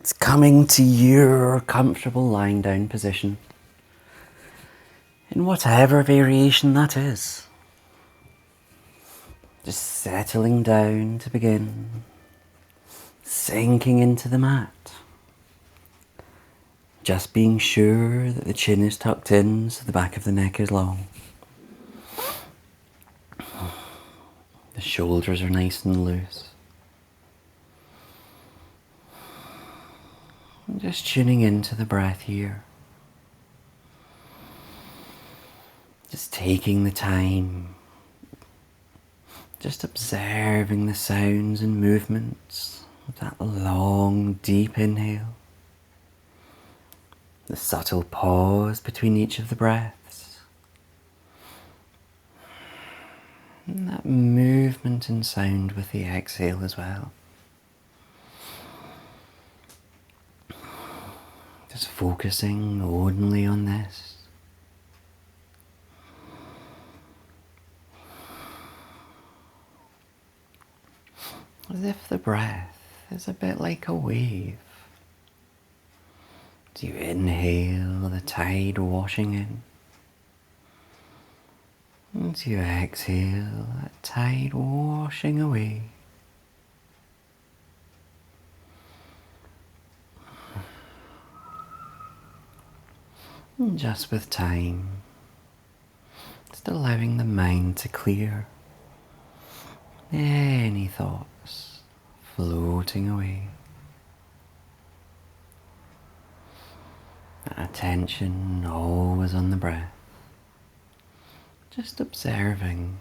It's coming to your comfortable lying down position, in whatever variation that is. Just settling down to begin, sinking into the mat. Just being sure that the chin is tucked in so the back of the neck is long. The shoulders are nice and loose. And just tuning into the breath here. Just taking the time. Just observing the sounds and movements of that long, deep inhale. The subtle pause between each of the breaths. And that movement and sound with the exhale as well. Just focusing only on this. As if the breath is a bit like a wave. As you inhale, the tide washing in. As you exhale, that tide washing away. And just with time, just allowing the mind to clear. Any thoughts floating away. Attention always on the breath. Just observing,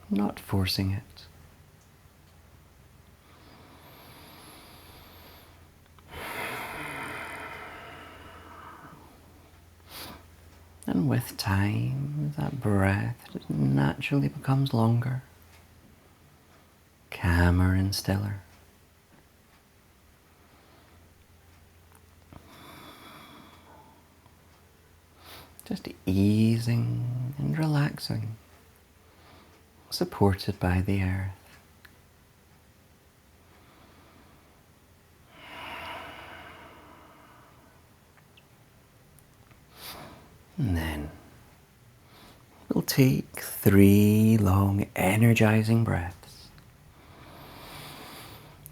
not forcing it. And with time, that breath just naturally becomes longer, calmer and stiller. Just easing and relaxing, supported by the earth. And then we'll take 3 long, energizing breaths.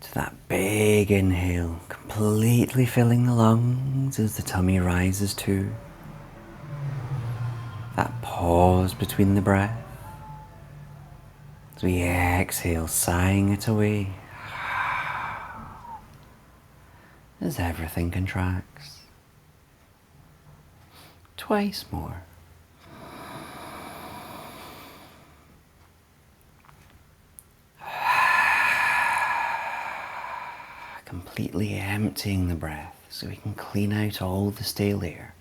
To that big inhale, completely filling the lungs as the tummy rises too. That pause between the breath. As we exhale, sighing it away. As everything contracts. Twice more. Completely emptying the breath so we can clean out all the stale air.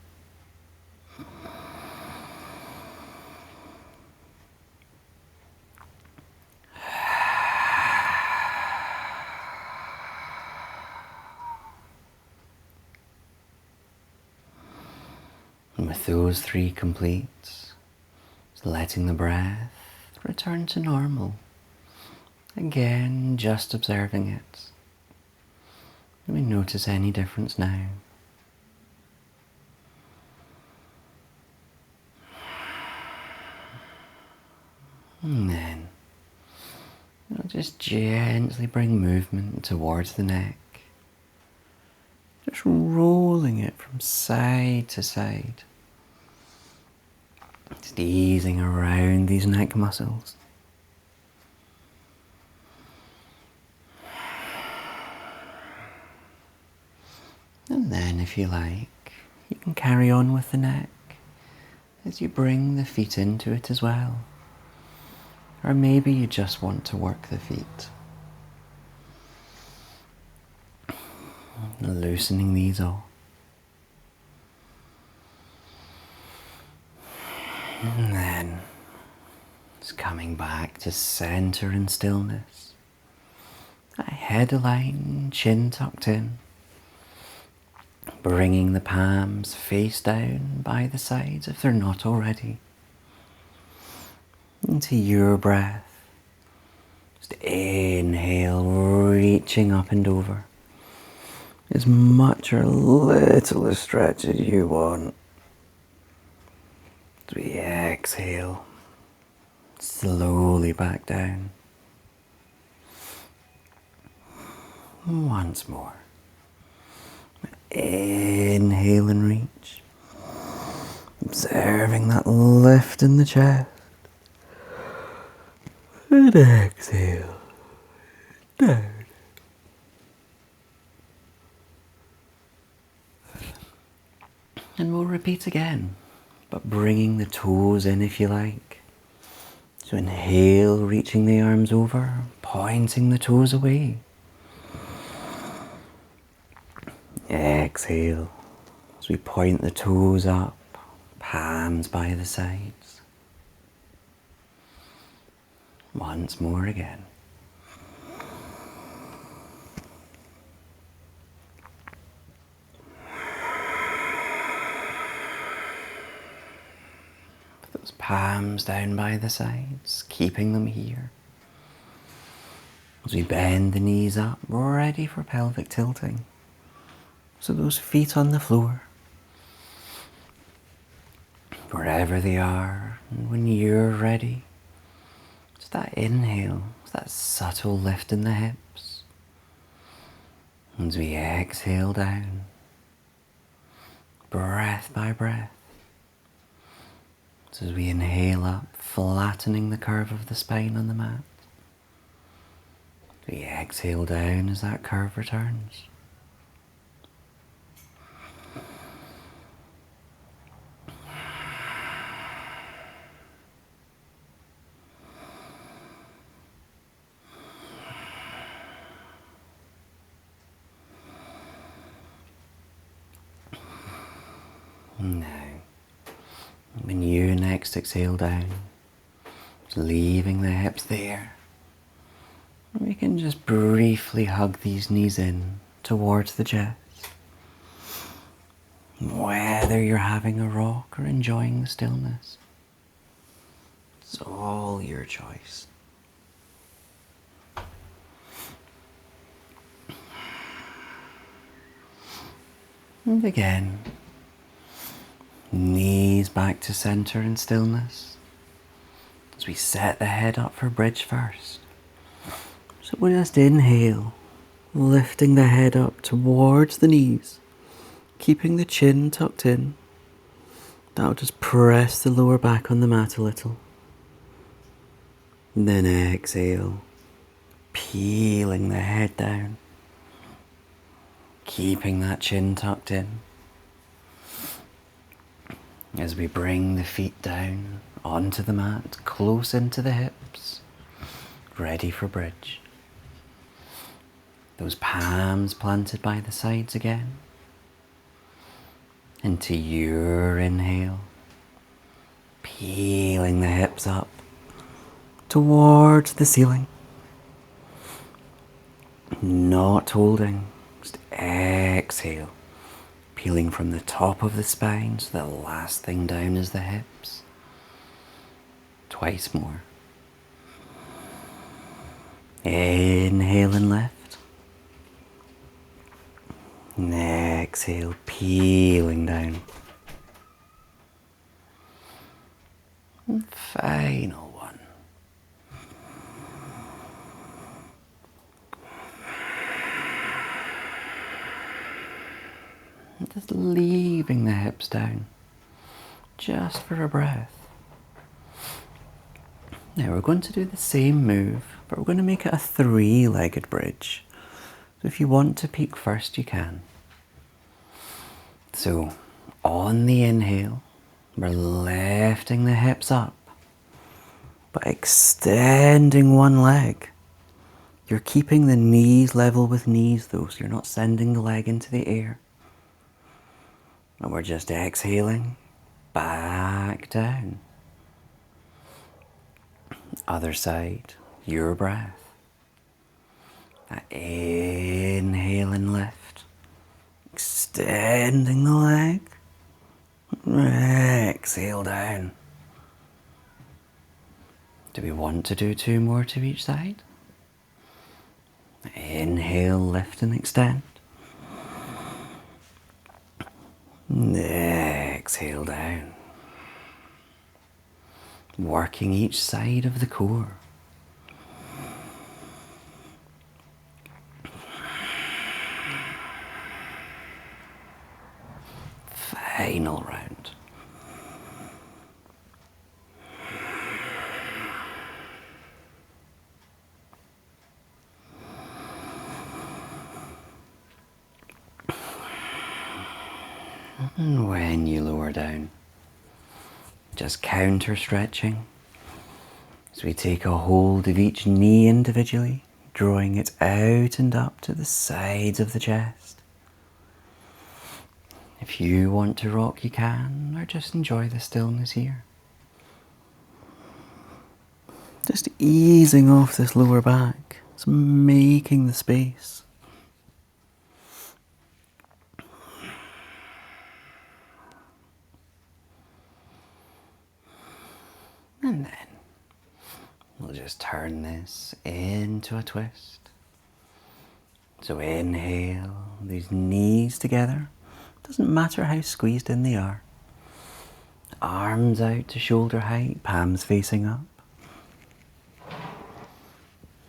And with those 3 complete, just letting the breath return to normal. Again, just observing it. Do we notice any difference now? And then, just gently bring movement towards the neck. Just rolling it from side to side. Just easing around these neck muscles. And then, if you like, you can carry on with the neck as you bring the feet into it as well. Or maybe you just want to work the feet. Loosening these off. And then, just coming back to center and stillness. Head aligned, chin tucked in. Bringing the palms face down by the sides if they're not already. Into your breath. Just inhale, reaching up and over. as much or little a stretch as you want. As we exhale, slowly back down. Once more. Inhale and reach. Observing that lift in the chest. And exhale. Down. And we'll repeat again, but bringing the toes in if you like. So inhale, reaching the arms over, pointing the toes away. Exhale, as we point the toes up, palms by the sides. Once more again. Those palms down by the sides, keeping them here. As we bend the knees up, ready for pelvic tilting. So those feet on the floor, wherever they are, and when you're ready, it's that inhale, it's that subtle lift in the hips. As we exhale down, breath by breath. So as we inhale up, flattening the curve of the spine on the mat. We exhale down as that curve returns. Now, when you next exhale down, leaving the hips there, we can just briefly hug these knees in towards the chest. Whether you're having a rock or enjoying the stillness, it's all your choice. And again, knees back to center in stillness as we set the head up for bridge first. So we'll just inhale, lifting the head up towards the knees, keeping the chin tucked in. That'll just press the lower back on the mat a little. And then exhale, peeling the head down, keeping that chin tucked in. As we bring the feet down onto the mat, close into the hips, ready for bridge. Those palms planted by the sides again. Into your inhale, peeling the hips up towards the ceiling. Not holding, just exhale. Peeling from the top of the spine, so the last thing down is the hips. Twice more. Inhale and lift. And exhale, peeling down. And final one. Just leaving the hips down, just for a breath. Now we're going to do the same move, but we're going to make it a 3-legged bridge. So if you want to peek first, you can. So on the inhale, we're lifting the hips up, but extending one leg. You're keeping the knees level with knees though, so you're not sending the leg into the air. And we're just exhaling back down. Other side, your breath. That inhale and lift. Extending the leg. Exhale down. Do we want to do 2 more to each side? Inhale, lift and extend. And exhale down. Working each side of the core. Final round. And when you lower down, just counter stretching as we take a hold of each knee individually, drawing it out and up to the sides of the chest. If you want to rock, you can, or just enjoy the stillness here. Just easing off this lower back, it's making the space. And then we'll just turn this into a twist. So inhale, these knees together. Doesn't matter how squeezed in they are. Arms out to shoulder height, palms facing up.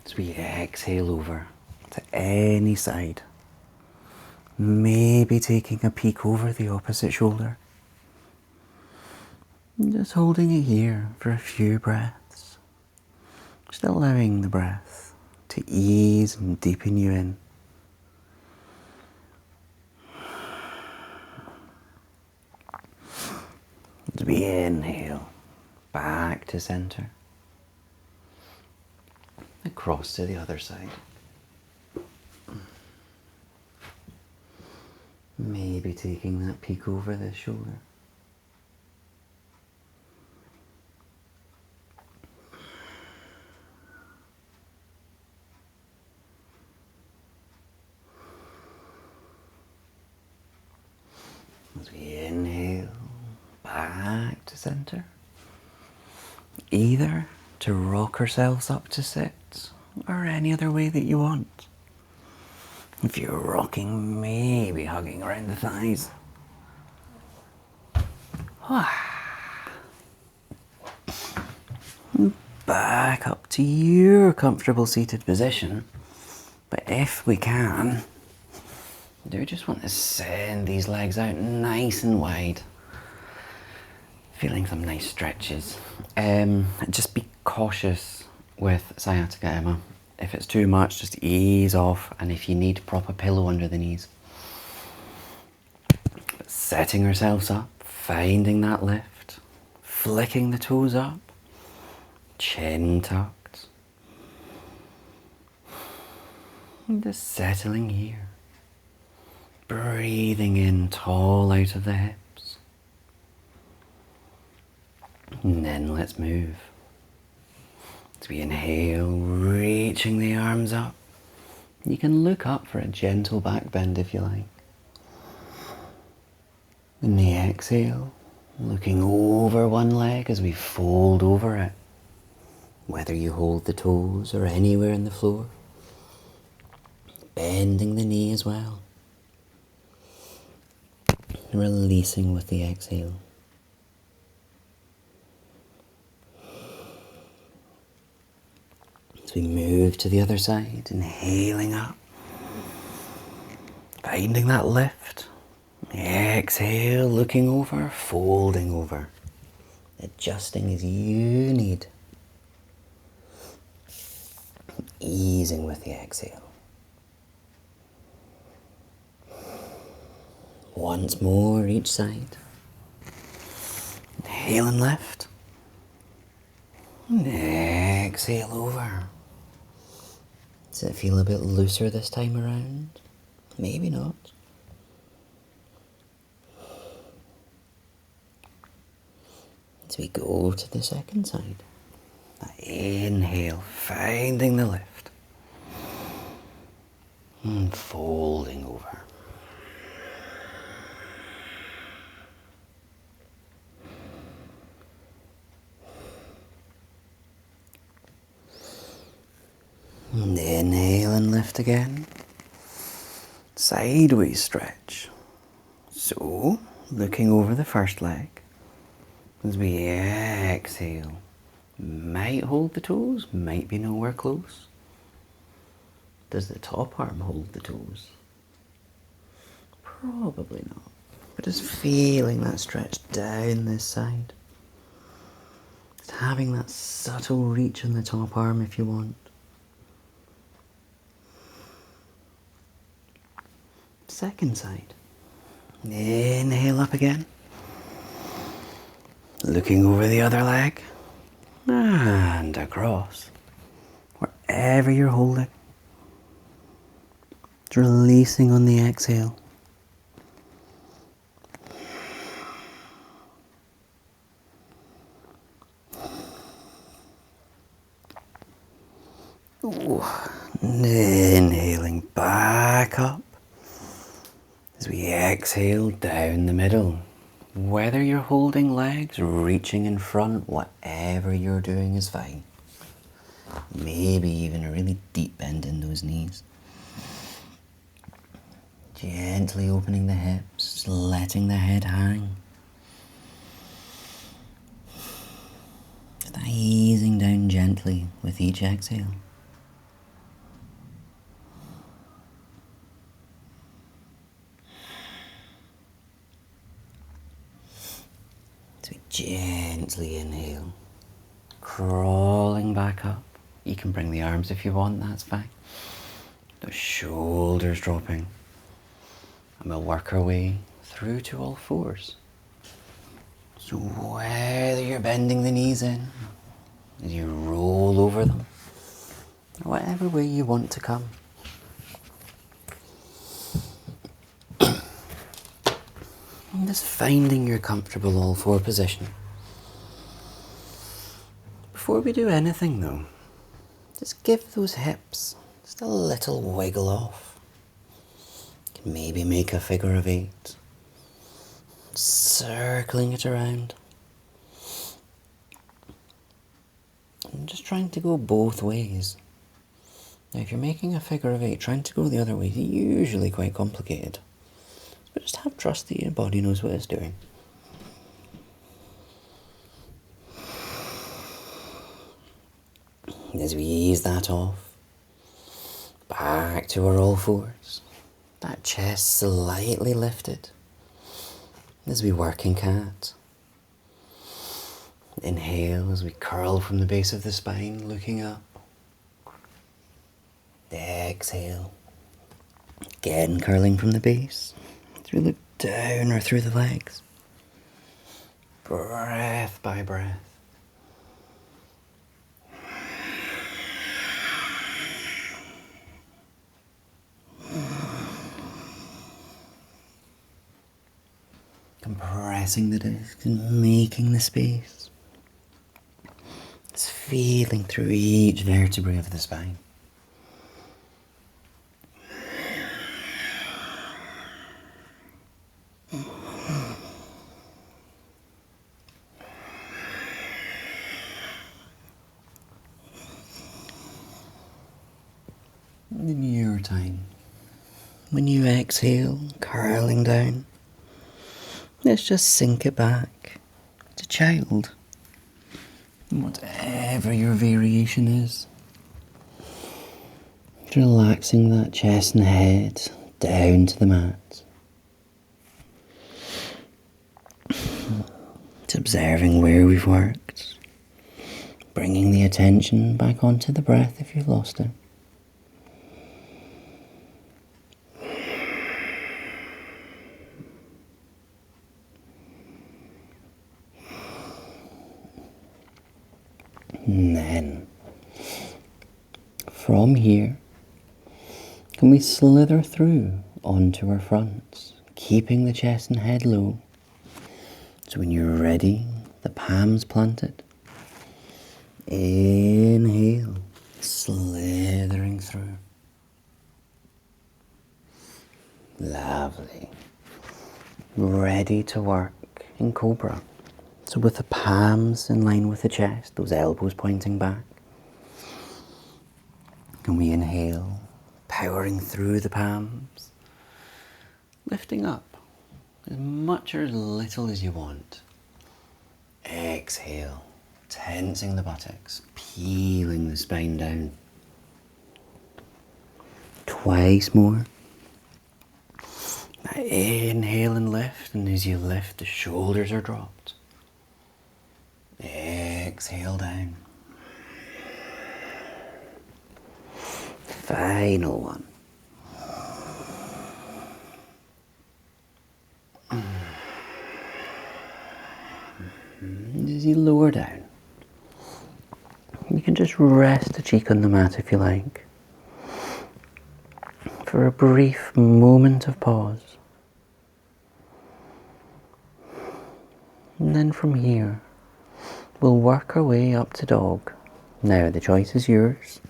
As we exhale over to any side. Maybe taking a peek over the opposite shoulder. Just holding it here for a few breaths. Just allowing the breath to ease and deepen you in. As we inhale, back to center. Across to the other side. Maybe taking that peek over this shoulder. As we inhale, back to center. Either to rock ourselves up to sit, or any other way that you want. If you're rocking, maybe hugging around the thighs. Back up to your comfortable seated position. But if we can, do just want to send these legs out nice and wide. Feeling some nice stretches. Just be cautious with sciatica, Emma. If it's too much, just ease off, and if you need, proper pillow under the knees. But setting ourselves up, finding that lift, flicking the toes up, chin tucked. And just settling here. Breathing in tall out of the hips. And then let's move. As we inhale, reaching the arms up. You can look up for a gentle back bend if you like. In the exhale, looking over one leg as we fold over it. Whether you hold the toes or anywhere in the floor. Bending the knee as well. Releasing with the exhale. As we move to the other side, inhaling up. Finding that lift. Exhale, looking over, folding over. Adjusting as you need. Easing with the exhale. Once more each side. Inhale and lift. And exhale over. Does it feel a bit looser this time around? Maybe not. As we go to the second side. Inhale, finding the lift. And folding over. And inhale and lift again. Sideways stretch. So, looking over the first leg. As we exhale, might hold the toes, might be nowhere close. Does the top arm hold the toes? Probably not. But just feeling that stretch down this side. Just having that subtle reach in the top arm if you want. Second side. Inhale up again. Looking over the other leg. And across. Wherever you're holding. Just releasing on the exhale. Ooh. Inhaling back up. As we exhale down the middle. Whether you're holding legs, reaching in front, whatever you're doing is fine. Maybe even a really deep bend in those knees. Gently opening the hips, letting the head hang. Just easing down gently with each exhale. So we gently inhale, crawling back up. You can bring the arms if you want, that's fine. The shoulders dropping. And we'll work our way through to all fours. So whether you're bending the knees in, as you roll over them, or whatever way you want to come. And just finding your comfortable all four position. Before we do anything though, just give those hips just a little wiggle off. You can maybe make a figure of 8. Circling it around. And just trying to go both ways. Now if you're making a figure of 8, trying to go the other way is usually quite complicated. But just have trust that your body knows what it's doing. And as we ease that off, back to our all fours. That chest slightly lifted. As we work in cat. Inhale as we curl from the base of the spine, looking up. Exhale. Again curling from the base. Through the down or through the legs. Breath by breath. Compressing the disc and making the space. It's feeling through each vertebrae of the spine. In your time, when you exhale, curling down, let's just sink it back to child. Whatever your variation is. Relaxing that chest and head down to the mat. It's observing where we've worked. Bringing the attention back onto the breath if you've lost it. And then, from here, can we slither through onto our fronts, keeping the chest and head low. So when you're ready, the palms planted. Inhale, slithering through. Lovely. Ready to work in Cobra. So with the palms in line with the chest, those elbows pointing back. And we inhale, powering through the palms, lifting up As much or as little as you want. Exhale, tensing the buttocks, peeling the spine down. Twice more. Now inhale and lift, and as you lift, the shoulders are dropped. Exhale down. Final one. And as you lower down, you can just rest a cheek on the mat if you like, for a brief moment of pause. And then from here, we'll work our way up to dog. Now the choice is yours.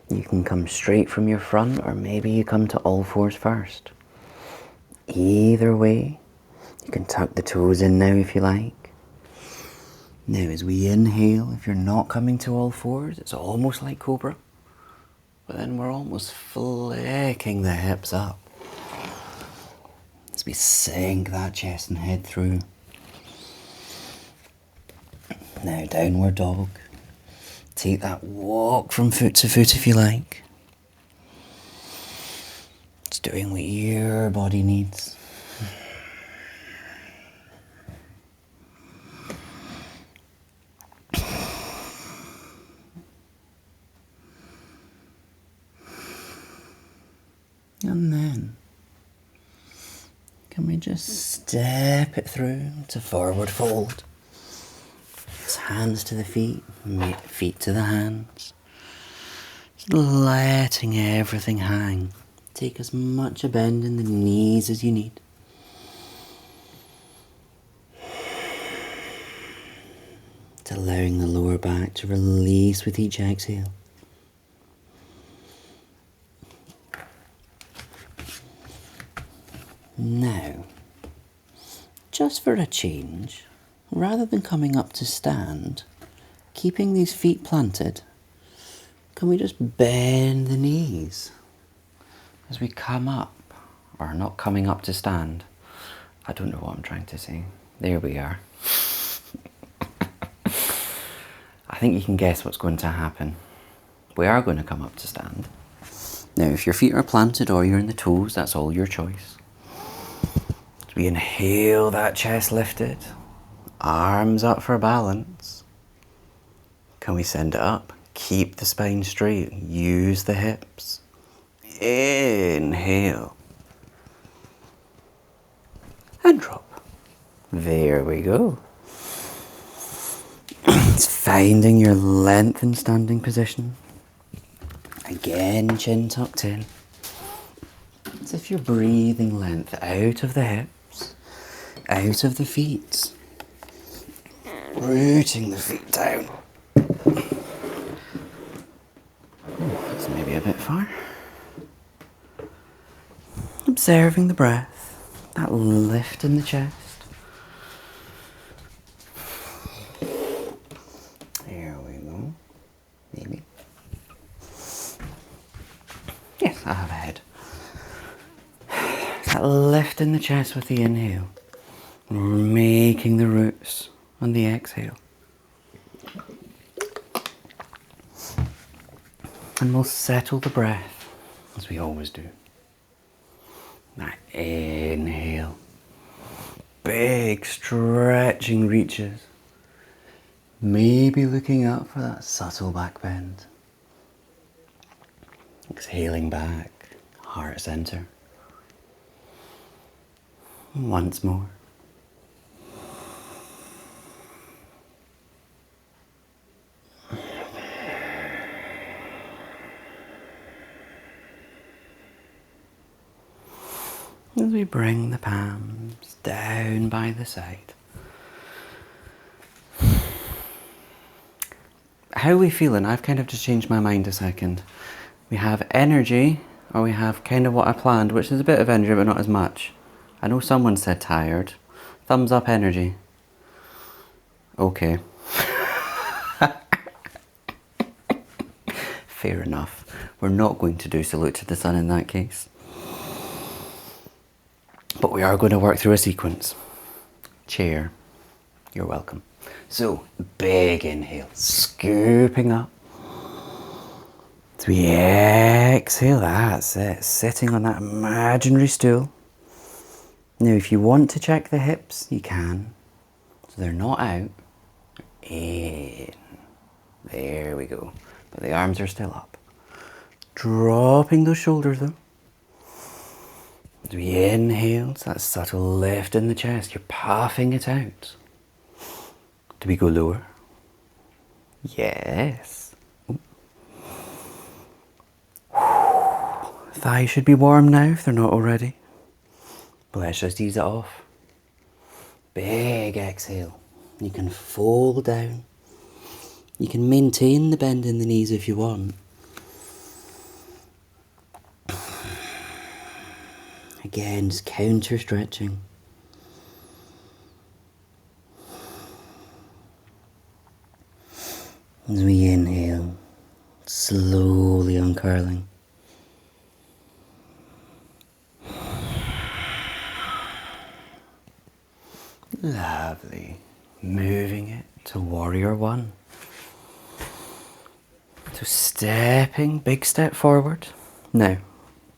You can come straight from your front, or maybe you come to all fours first. Either way, you can tuck the toes in now if you like. Now as we inhale, if you're not coming to all fours, it's almost like cobra. But then we're almost flicking the hips up. As we sink that chest and head through. Now downward dog. Take that walk from foot to foot if you like. It's doing what your body needs. And then, can we just step it through to forward fold? It's hands to the feet, feet to the hands. Just letting everything hang. Take as much a bend in the knees as you need. It's allowing the lower back to release with each exhale. Now, just for a change, rather than coming up to stand, keeping these feet planted, can we just bend the knees as we come up, or not coming up to stand? I don't know what I'm trying to say. There we are. I think you can guess what's going to happen. We are going to come up to stand. Now, if your feet are planted or you're in the toes, that's all your choice. We inhale, that chest lifted, arms up for balance. Can we send it up? Keep the spine straight, use the hips. Inhale. And drop. There we go. It's finding your length in standing position. Again, chin tucked in. As if you're breathing length out of the hips. Out of the feet. Rooting the feet down. That's maybe a bit far. Observing the breath. That lift in the chest. There we go. Maybe. Yes, I have a head. That lift in the chest with the inhale. Making the roots on the exhale. And we'll settle the breath, as we always do. That inhale. Big stretching reaches. Maybe looking up for that subtle back bend. Exhaling back, heart center. Once more. As we bring the palms down by the side. How are we feeling? I've kind of just changed my mind a second. We have energy, or we have kind of what I planned, which is a bit of energy but not as much. I know someone said tired. Thumbs up energy. Okay. Fair enough. We're not going to do salute to the sun in that case. But we are going to work through a sequence. Chair, you're welcome. So, big inhale, scooping up. As we exhale, that's it, sitting on that imaginary stool. Now, if you want to check the hips, you can. So they're not out. In. There we go. But the arms are still up. Dropping those shoulders though. As we inhale, it's that subtle lift in the chest. You're puffing it out. Do we go lower? Yes. Thighs should be warm now if they're not already. But let's just ease it off. Big exhale. You can fold down. You can maintain the bend in the knees if you want. Again, just counter stretching. As we inhale, slowly uncurling. Lovely. Moving it to warrior one. So stepping, big step forward. Now,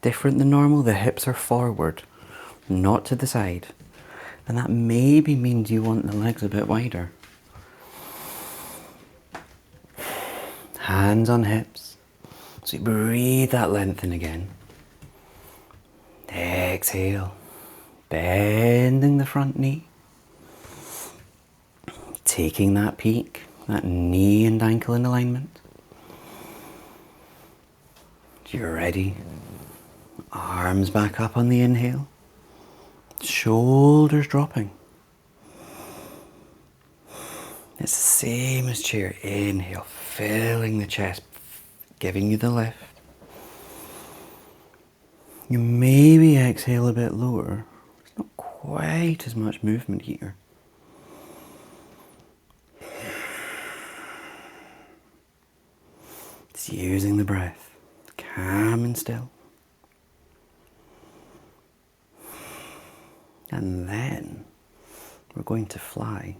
different than normal, the hips are forward, not to the side. And that maybe means you want the legs a bit wider. Hands on hips. So you breathe that length in again. Exhale. Bending the front knee. Taking that peak, that knee and ankle in alignment. You're ready. Arms back up on the inhale. Shoulders dropping. It's the same as chair. Inhale, filling the chest, giving you the lift. You maybe exhale a bit lower. There's not quite as much movement here. It's using the breath. Calm and still. And then we're going to fly.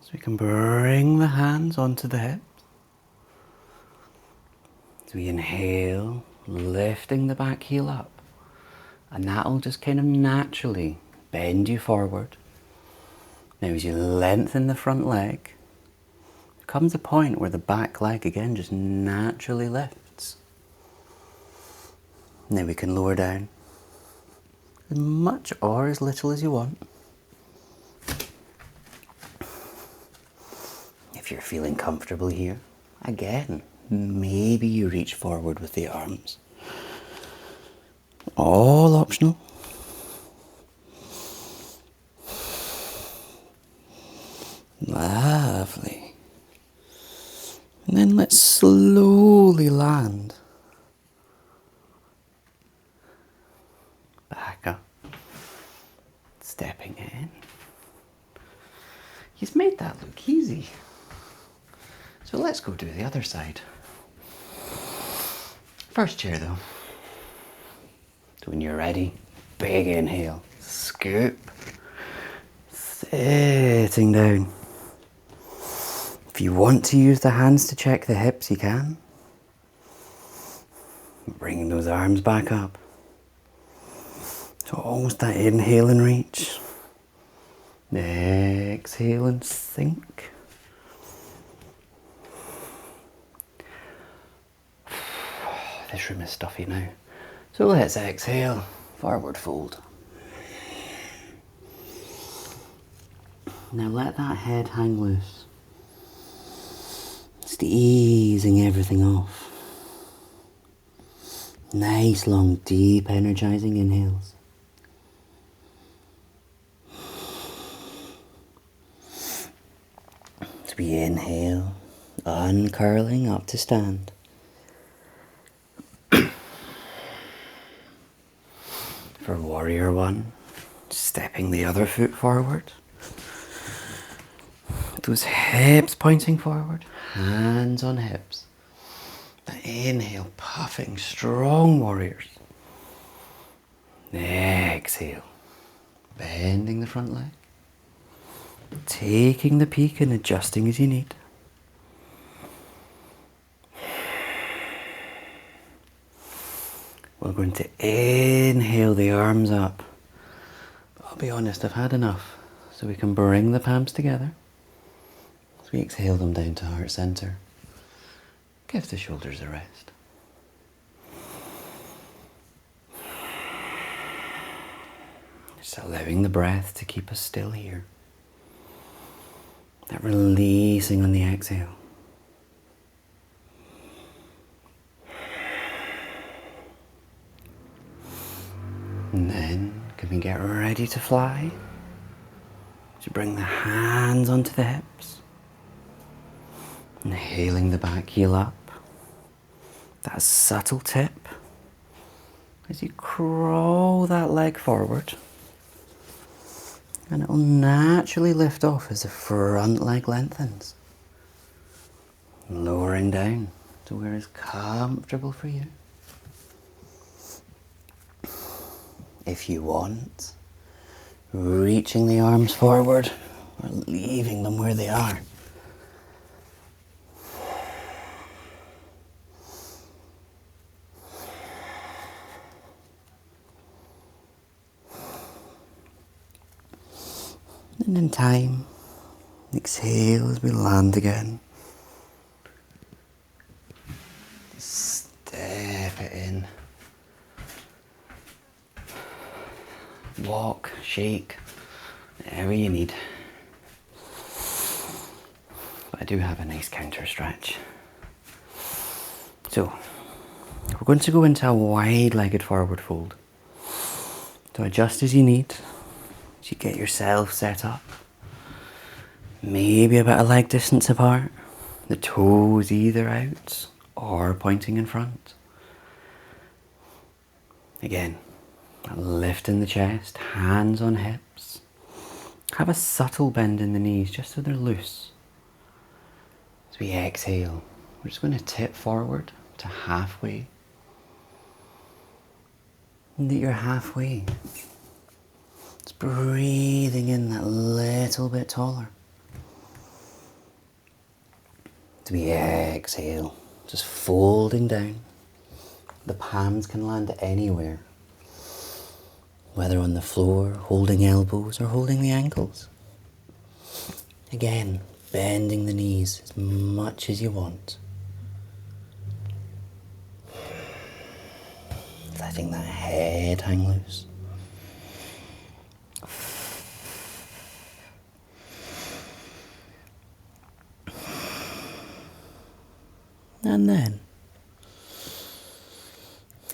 So we can bring the hands onto the hips. So we inhale, lifting the back heel up. And that'll just kind of naturally bend you forward. Now as you lengthen the front leg, there comes a point where the back leg again just naturally lifts. Now we can lower down. As much or as little as you want. If you're feeling comfortable here, again, maybe you reach forward with the arms. All optional. Lovely. And then let's slowly land. Back up. Stepping in. He's made that look easy. So let's go do the other side. First chair though. So when you're ready, big inhale, scoop, sitting down. If you want to use the hands to check the hips, you can. Bring those arms back up. So almost that inhale and reach. Exhale and sink. This room is stuffy now. So let's exhale, forward fold. Now let that head hang loose. Just easing everything off. Nice, long, deep, energizing inhales. As we inhale, uncurling up to stand. For warrior one, stepping the other foot forward. Those hips pointing forward, hands on hips. The inhale, puffing, strong warriors. Exhale, bending the front leg, taking the peak and adjusting as you need. We're going to inhale the arms up. But I'll be honest, I've had enough. So we can bring the palms together. As we exhale them down to heart center. Give the shoulders a rest. Just allowing the breath to keep us still here. That releasing on the exhale. And then, can we get ready to fly? So bring the hands onto the hips. Inhaling the back heel up. That subtle tip. As you crawl that leg forward. And it will naturally lift off as the front leg lengthens. Lowering down to where it's comfortable for you. If you want, reaching the arms forward or leaving them where they are. And in time, exhale as we land again. Step it in. Walk, shake, whatever you need. But I do have a nice counter stretch. So, we're going to go into a wide-legged forward fold. So adjust as you need. As you get yourself set up. Maybe a bit of leg distance apart. The toes either out or pointing in front. Again. Lift in the chest, hands on hips. Have a subtle bend in the knees just so they're loose. As we exhale, we're just going to tip forward to halfway. And that you're halfway. Just breathing in that little bit taller. As we exhale, just folding down. The palms can land anywhere. Whether on the floor, holding elbows or holding the ankles. Again, bending the knees as much as you want. Letting that head hang loose. And then,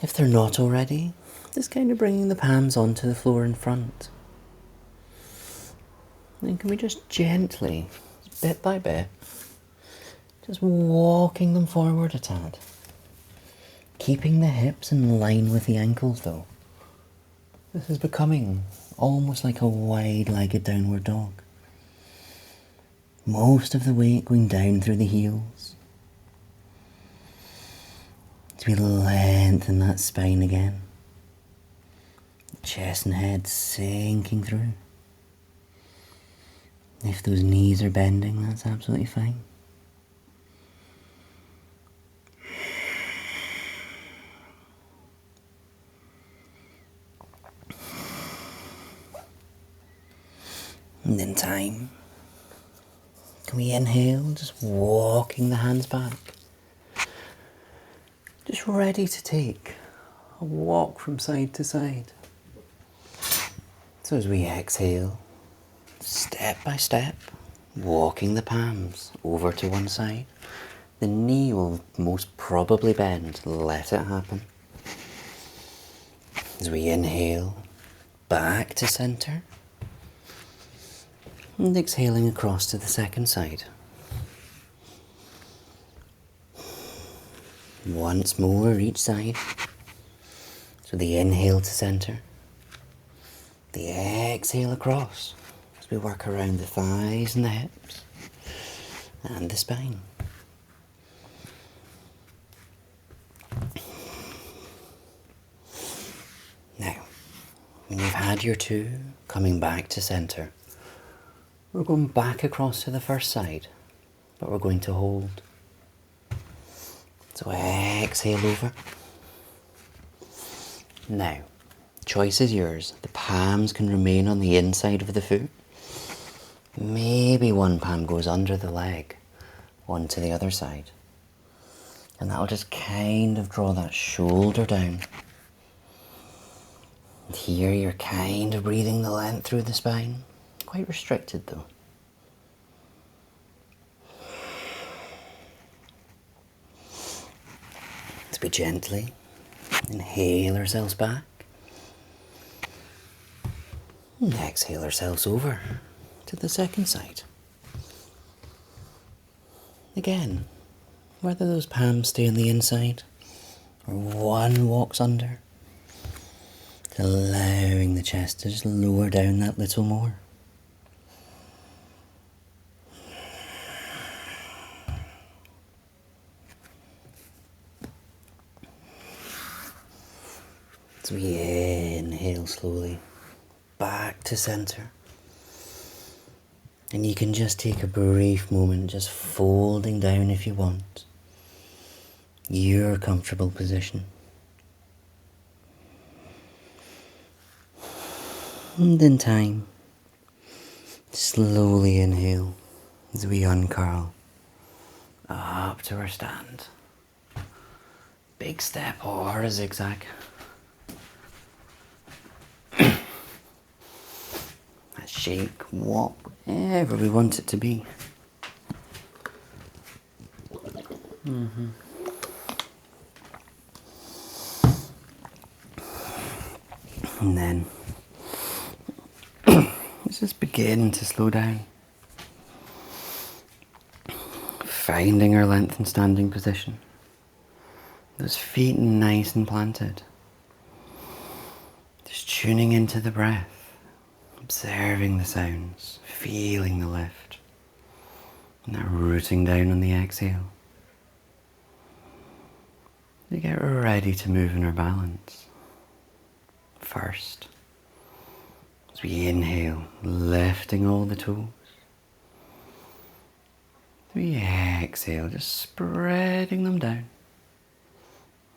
if they're not already, just kind of bringing the palms onto the floor in front. And can we just gently, bit by bit, just walking them forward a tad. Keeping the hips in line with the ankles though. This is becoming almost like a wide-legged downward dog. Most of the weight going down through the heels. As we lengthen that spine again. Chest and head sinking through. If those knees are bending, that's absolutely fine. And in time, can we inhale, just walking the hands back. Just ready to take a walk from side to side. So as we exhale, step by step, walking the palms over to one side. The knee will most probably bend, let it happen. As we inhale, back to center. And exhaling across to the second side. Once more each side. So the inhale to center. The exhale across as we work around the thighs and the hips and the spine. Now, When you've had your two, coming back to centre, we're going back across to the first side, but we're going to hold. So exhale over. Now, choice is yours. The palms can remain on the inside of the foot. Maybe one palm goes under the leg, one to the other side. And that'll just kind of draw that shoulder down. And here you're kind of breathing the length through the spine. Quite restricted though. As we gently inhale ourselves back. And exhale ourselves over to the second side. Again, whether those palms stay on the inside or one walks under, allowing the chest to just lower down that little more. As we inhale slowly back to center. And you can just take a brief moment just folding down if you want. Your comfortable position. And in time, slowly inhale as we uncurl up to our stand. Big step or a zigzag. A shake, walk, whatever we want it to be. And then let's just begin to slow down. Finding our length and standing position. Those feet nice and planted. Just tuning into the breath. Observing the sounds. Feeling the lift. And that rooting down on the exhale. We get ready to move in our balance. First, as we inhale, lifting all the toes. We exhale, just spreading them down.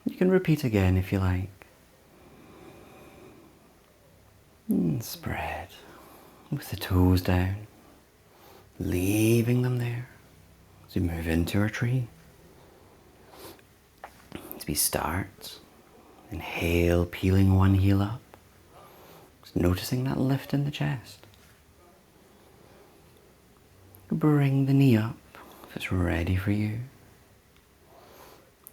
You can repeat again if you like. And spread with the toes down, leaving them there as we move into our tree. As we start, inhale, peeling one heel up, just noticing that lift in the chest. Bring the knee up if it's ready for you. You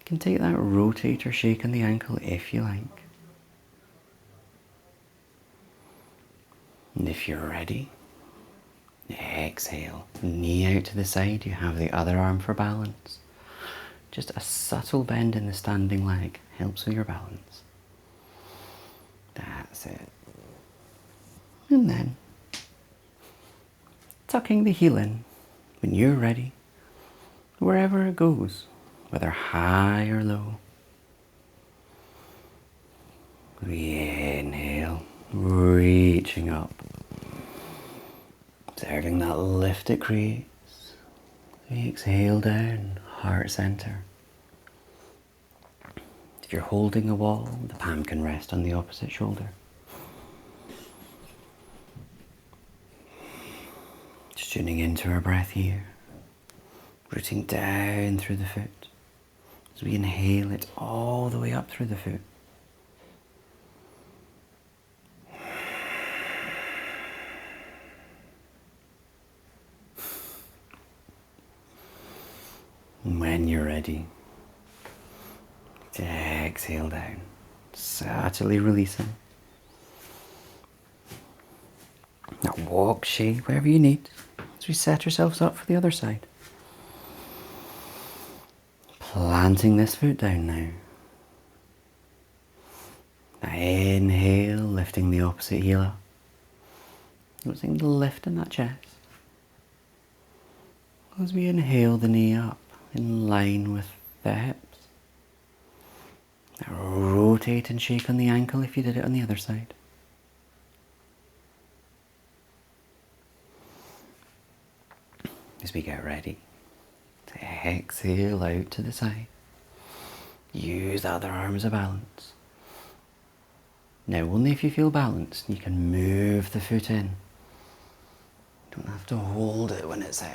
can take that rotate or shake on the ankle if you like. And if you're ready, exhale, knee out to the side, you have the other arm for balance. Just a subtle bend in the standing leg helps with your balance. That's it. And then, tucking the heel in when you're ready, wherever it goes, whether high or low. We inhale, reaching up, observing that lift it creates. We exhale down, heart center. If you're holding a wall, the palm can rest on the opposite shoulder. Just tuning into our breath here, rooting down through the foot. As we inhale it all the way up through the foot. And when you're ready, exhale down, subtly releasing. Now walk, shake, wherever you need, as we set ourselves up for the other side. Planting this foot down now. Now inhale, lifting the opposite heel up. Noticing the lift in that chest. As we inhale the knee up, in line with the hips. Now rotate and shake on the ankle if you did it on the other side. as we get ready to exhale out to the side. Use the other arm as a balance. Now, only if you feel balanced, you can move the foot in. You don't have to hold it when it's out.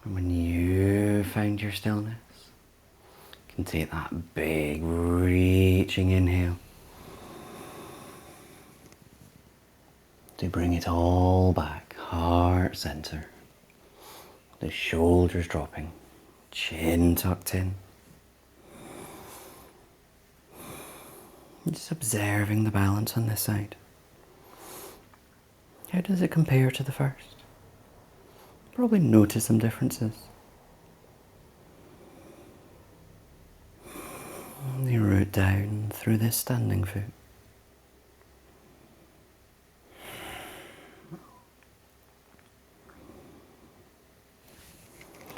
And when you find your stillness, you can take that big, reaching inhale to bring it all back, heart center. The shoulders dropping, chin tucked in. Just observing the balance on this side. How does it compare to the first? Probably notice some differences. And the root down through this standing foot.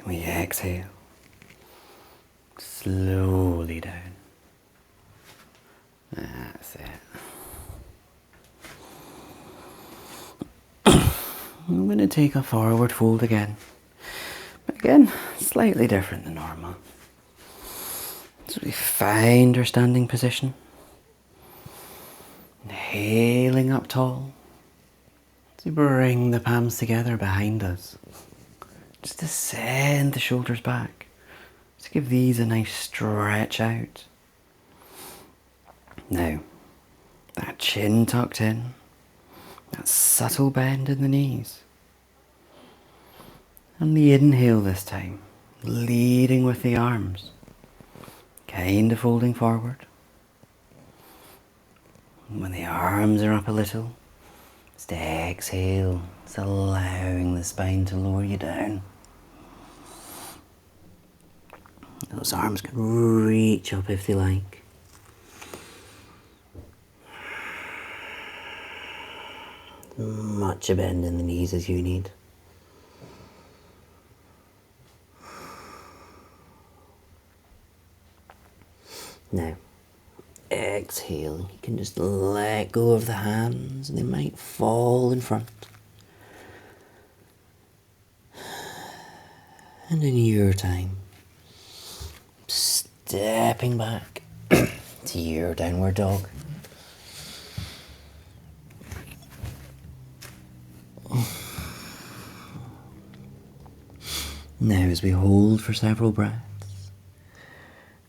We exhale slowly down. That's it. I'm going to take a forward fold again. But again, slightly different than normal. So we find our standing position. Inhaling up tall. So bring the palms together behind us. Just to send the shoulders back. Just give these a nice stretch out. Now, that chin tucked in, that subtle bend in the knees. And the inhale this time, leading with the arms, kind of folding forward. And when the arms are up a little, just exhale, just allowing the spine to lower you down. Those arms can reach up if they like. Much a bend in the knees as you need. Now, exhale. You can just let go of the hands and they might fall in front. And in your time, stepping back to your downward dog. Now as we hold for several breaths,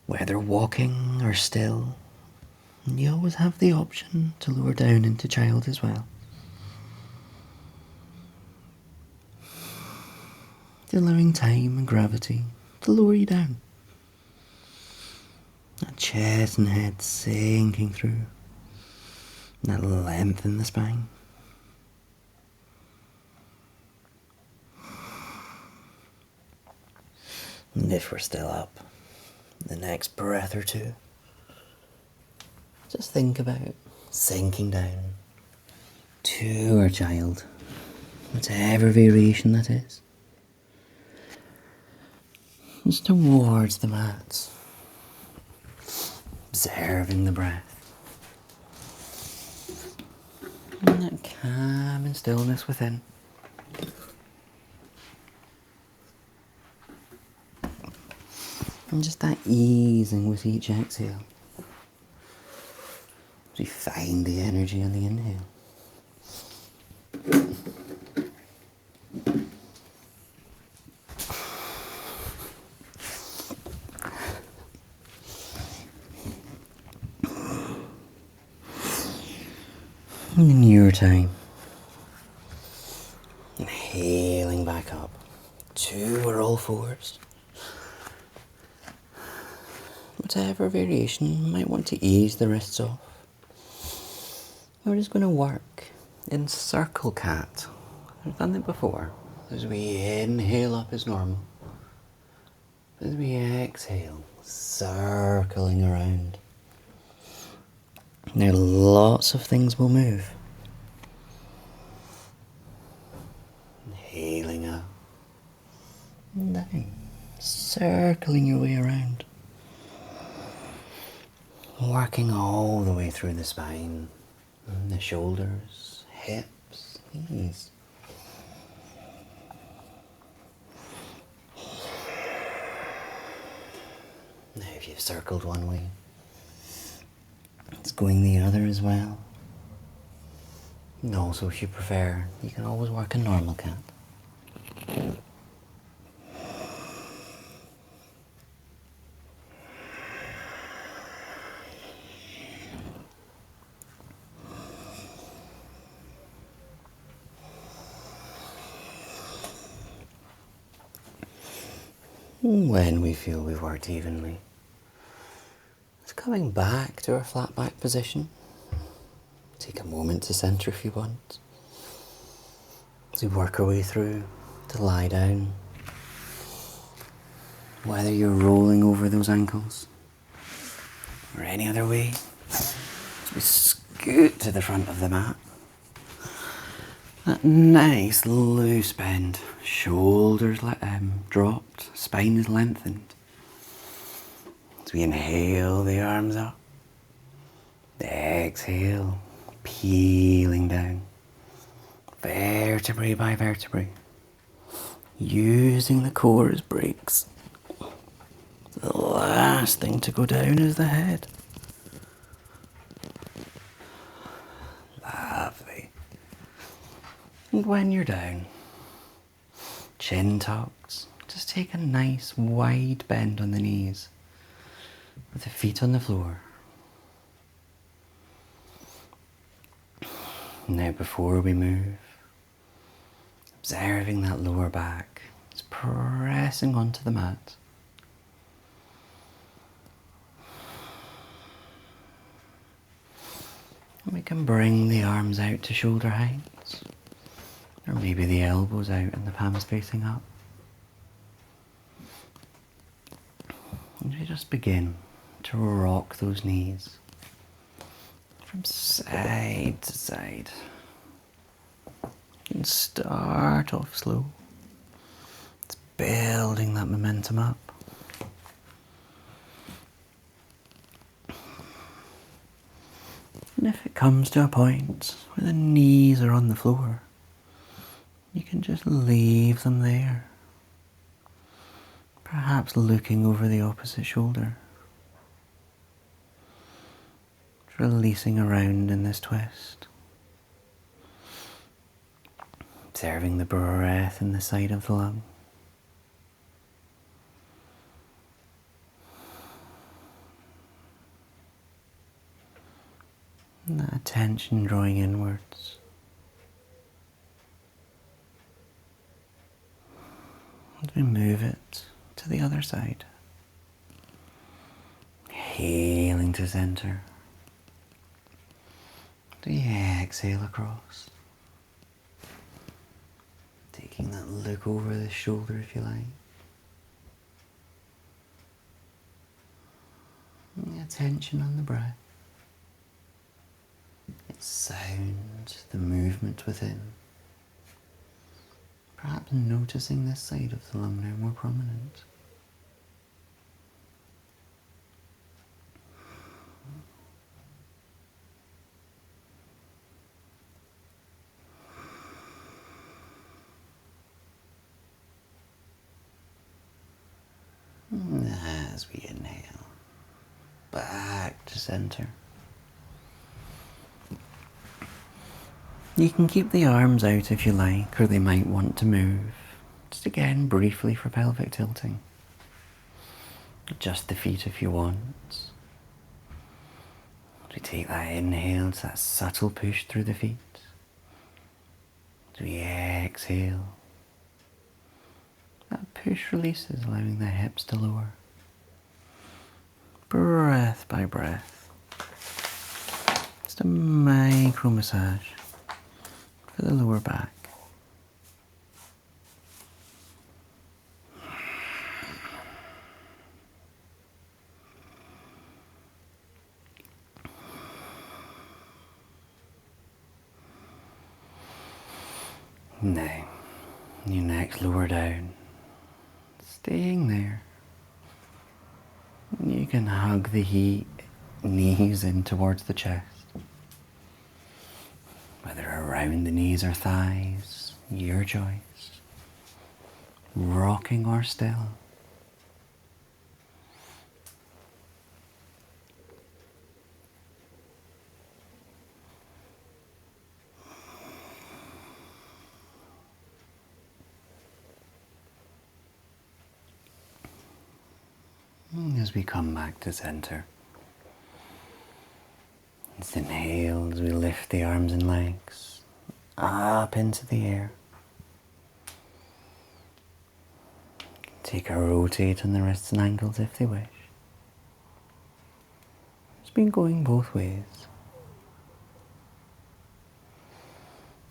whether walking or still, you always have the option to lower down into child as well. Allowing time and gravity to lower you down. That chest and head sinking through, that length in the spine. And if we're still up, the next breath or two, just think about sinking down to our child, whatever variation that is. Just towards the mat, observing the breath. And that calm and stillness within. And just that easing with each exhale. As we find the energy on the inhale. And in your time, inhaling back up to or all fours. Whatever variation, you might want to ease the wrists off. We're just going to work in circle cat. I've done it before. As we inhale up as normal. As we exhale, circling around. Now lots of things will move. Inhaling up and down, circling your way around. Working all the way through the spine, the shoulders, hips, Please. Now if you've circled one way, it's going the other as well. And also, if you prefer, you can always work a normal cat. When we feel we've worked evenly, it's coming back to our flat back position. Take a moment to centre if you want. As we work our way through to lie down, whether you're rolling over those ankles or any other way, as we scoot to the front of the mat. That nice loose bend, shoulders dropped, spine is lengthened. As we inhale the arms up, exhale, peeling down, vertebrae by vertebrae, using the core as brakes. The last thing to go down is the head. Lovely. And when you're down, chin tucks, just take a nice wide bend on the knees with the feet on the floor. Now before we move, observing that lower back, it's pressing onto the mat. And we can bring the arms out to shoulder height, or maybe the elbows out and the palms facing up. And we just begin to rock those knees from side to side. You can start off slow. It's building that momentum up. And if it comes to a point where the knees are on the floor, you can just leave them there. Perhaps looking over the opposite shoulder. Releasing around in this twist. Observing the breath in the side of the lung. And that attention drawing inwards. As we move it to the other side. Healing to center. We exhale across. Taking that look over the shoulder if you like. And the attention on the breath. Its sound, the movement within. Perhaps noticing this side of the lung now more prominent. As we inhale, back to center. You can keep the arms out if you like, or they might want to move. Just again, briefly for pelvic tilting. Adjust the feet if you want. As we take that inhale, it's that subtle push through the feet. As we exhale, that push releases, allowing the hips to lower. Breath by breath. Just a micro massage for the lower back. Now, your next lower down. Staying there. You can hug the knees in towards the chest. whether around the knees or thighs, your choice, rocking or still. As we come back to center, let's inhale as we lift the arms and legs up into the air. Take a rotate on the wrists and ankles if they wish. It's been going both ways.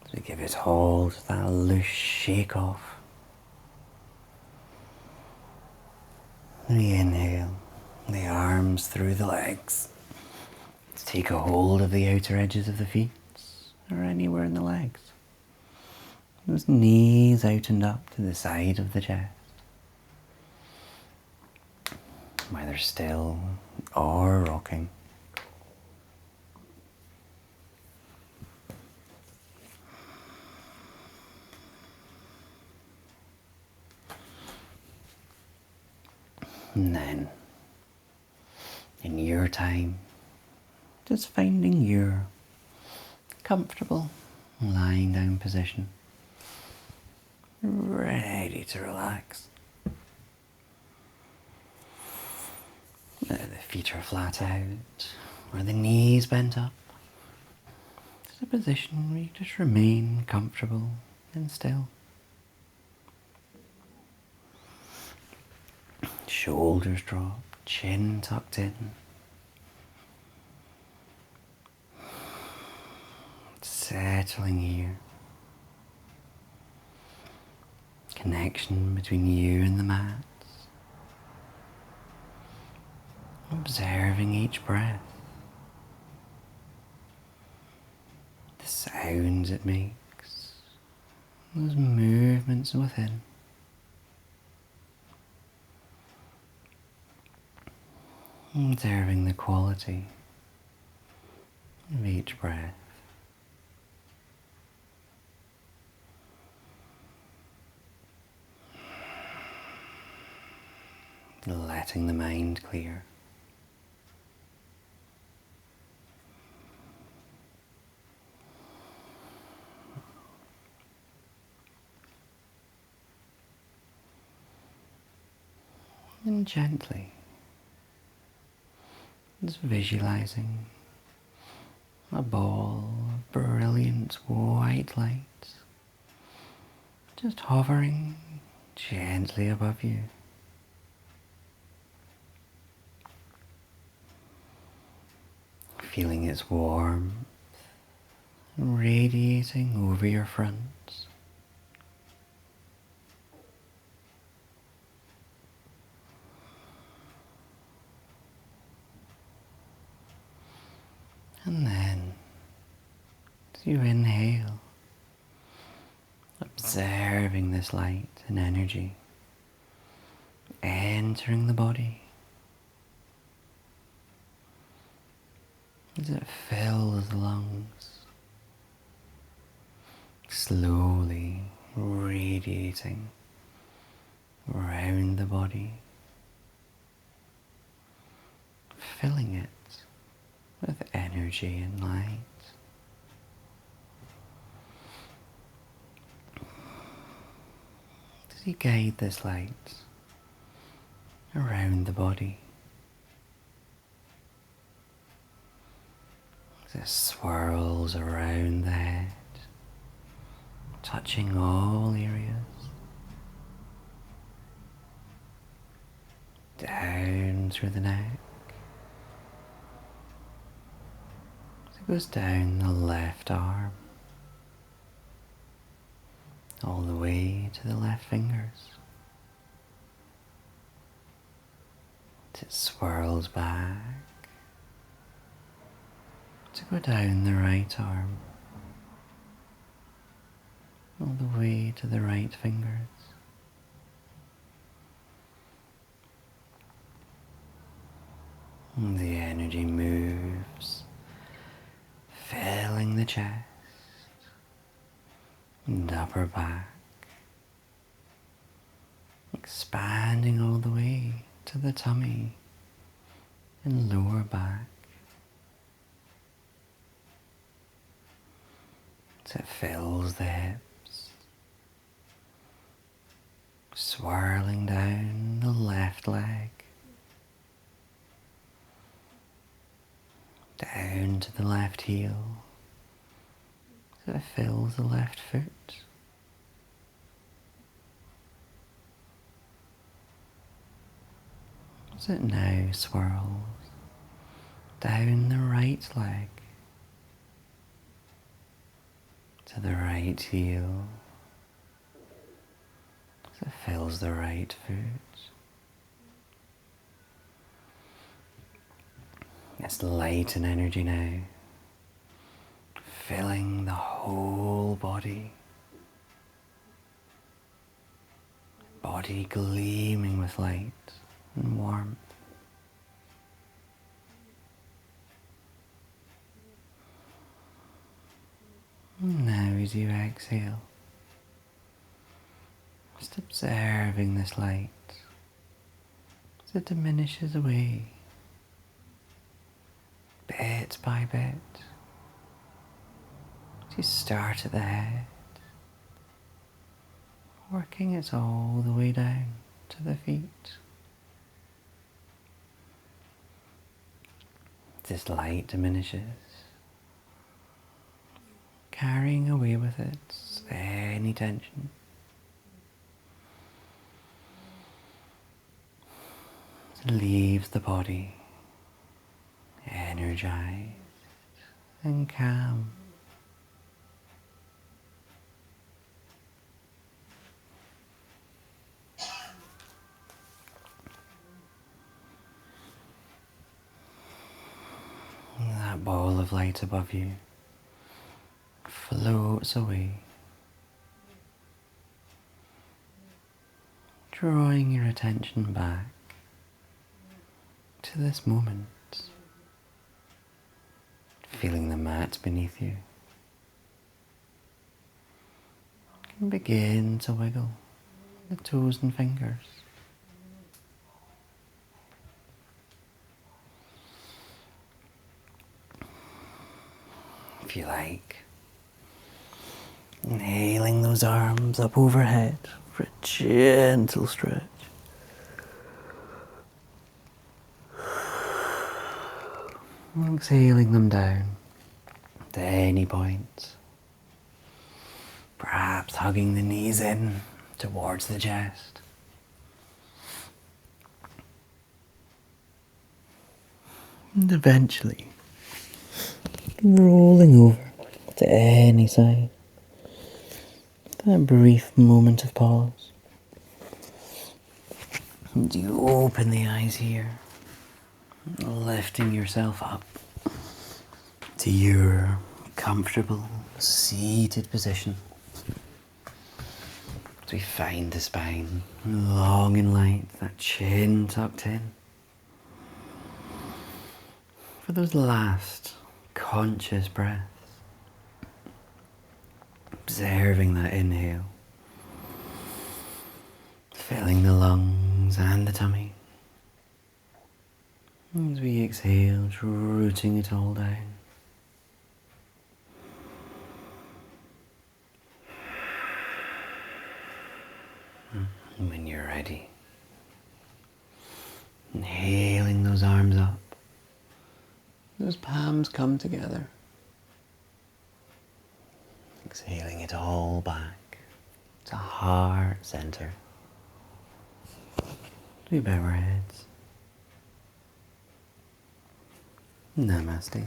As we give it all to that loose shake off. We inhale the arms through the legs. Let's take a hold of the outer edges of the feet or anywhere in the legs. Those knees out and up to the side of the chest. Whether still or rocking. And then, in your time, just finding your comfortable lying down position, ready to relax. The feet are flat out, or the knees bent up. It's a position where you just remain comfortable and still. Shoulders dropped, chin tucked in. Settling here. Connection between you and the mats. Observing each breath. The sounds it makes. Those movements within. Observing the quality of each breath. Letting the mind clear. And gently, just visualizing a ball of brilliant white light just hovering gently above you. Feeling its warmth radiating over your front. And then, as you inhale, observing this light and energy entering the body as it fills the lungs, slowly radiating around the body, filling it with energy and light. As you guide this light around the body, as it swirls around the head, touching all areas, down through the neck, it goes down the left arm, all the way to the left fingers. It swirls back to go down the right arm, all the way to the right fingers. And the energy moves, filling the chest, and upper back, expanding all the way to the tummy and lower back. As it fills the hips, swirling down the left leg, down to the left heel, as it fills the left foot. As it now swirls down the right leg, to the right heel, as it fills the right foot. It's light and energy now, filling the whole body. Body gleaming with light and warmth. And now as you exhale, just observing this light as it diminishes away, bit by bit. As you start at the head, working it all the way down to the feet. This light diminishes, carrying away with it any tension. It leaves the body energized and calm. That ball of light above you floats away, drawing your attention back to this moment, feeling the mat beneath you. You can begin to wiggle the toes and fingers. If you like, inhaling those arms up overhead for a gentle stretch. Exhaling them down to any point. Perhaps hugging the knees in towards the chest. And eventually rolling over to any side. That brief moment of pause. And you open the eyes here, lifting yourself up to your comfortable seated position. As we find the spine long and light, that chin tucked in. For those last conscious breaths, observing that inhale, filling the lungs and the tummy. As we exhale, rooting it all down. And when you're ready, inhaling those arms up, those palms come together. Exhaling it all back to heart center. We bow our heads. Namaste.